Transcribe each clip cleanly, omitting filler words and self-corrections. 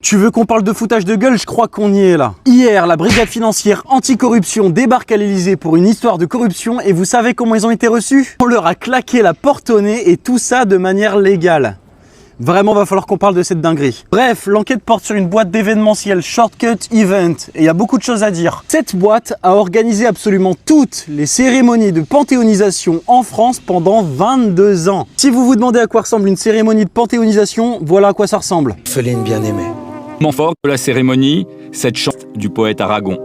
Tu veux qu'on parle de foutage de gueule? Je crois qu'on y est là. Hier, la brigade financière anticorruption débarque à l'Elysée pour une histoire de corruption et vous savez comment ils ont été reçus? On leur a claqué la porte au nez et tout ça de manière légale. Vraiment, va falloir qu'on parle de cette dinguerie. Bref, l'enquête porte sur une boîte d'événementiel Shortcut Event et il y a beaucoup de choses à dire. Cette boîte a organisé absolument toutes les cérémonies de panthéonisation en France pendant 22 ans. Si vous vous demandez à quoi ressemble une cérémonie de panthéonisation, voilà à quoi ça ressemble. Orpheline bien-aimée. Moment fort de la cérémonie, cette chante du poète Aragon.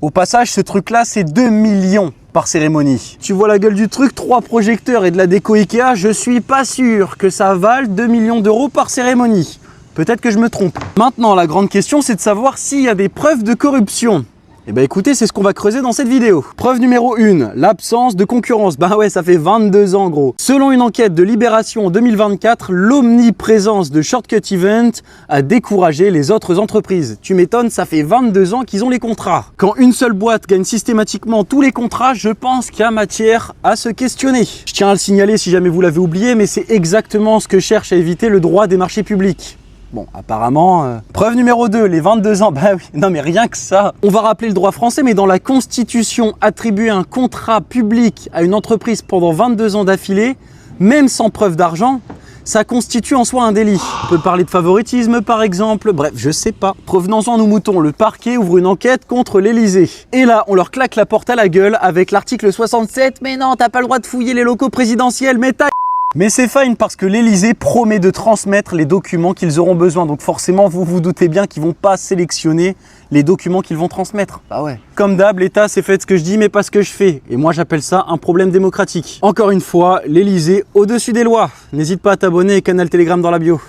Au passage, ce truc-là, c'est 2 millions par cérémonie. Tu vois la gueule du truc, 3 projecteurs et de la déco Ikea, je suis pas sûr que ça vale 2 millions d'euros par cérémonie. Peut-être que je me trompe. Maintenant, la grande question, c'est de savoir s'il y a des preuves de corruption. Eh ben écoutez, c'est ce qu'on va creuser dans cette vidéo. Preuve numéro 1, l'absence de concurrence. Bah ouais, ça fait 22 ans gros. Selon une enquête de Libération en 2024, l'omniprésence de Shortcut Event a découragé les autres entreprises. Tu m'étonnes, ça fait 22 ans qu'ils ont les contrats. Quand une seule boîte gagne systématiquement tous les contrats, je pense qu'il y a matière à se questionner. Je tiens à le signaler si jamais vous l'avez oublié, mais c'est exactement ce que cherche à éviter le droit des marchés publics. Bon, apparemment... Preuve numéro 2, les 22 ans. Bah oui, non mais rien que ça. On va rappeler le droit français, mais dans la Constitution, attribuer un contrat public à une entreprise pendant 22 ans d'affilée, même sans preuve d'argent, ça constitue en soi un délit. On peut parler de favoritisme par exemple, bref, je sais pas. Revenons-en nos moutons, le parquet ouvre une enquête contre l'Elysée. Et là, on leur claque la porte à la gueule avec l'article 67. Mais non, t'as pas le droit de fouiller les locaux présidentiels, mais t'as... Mais c'est fine parce que l'Elysée promet de transmettre les documents qu'ils auront besoin. Donc forcément, vous vous doutez bien qu'ils vont pas sélectionner les documents qu'ils vont transmettre. Bah ouais. Comme d'hab, l'État c'est fait ce que je dis mais pas ce que je fais. Et moi j'appelle ça un problème démocratique. Encore une fois, l'Elysée au-dessus des lois. N'hésite pas à t'abonner et canal Telegram dans la bio.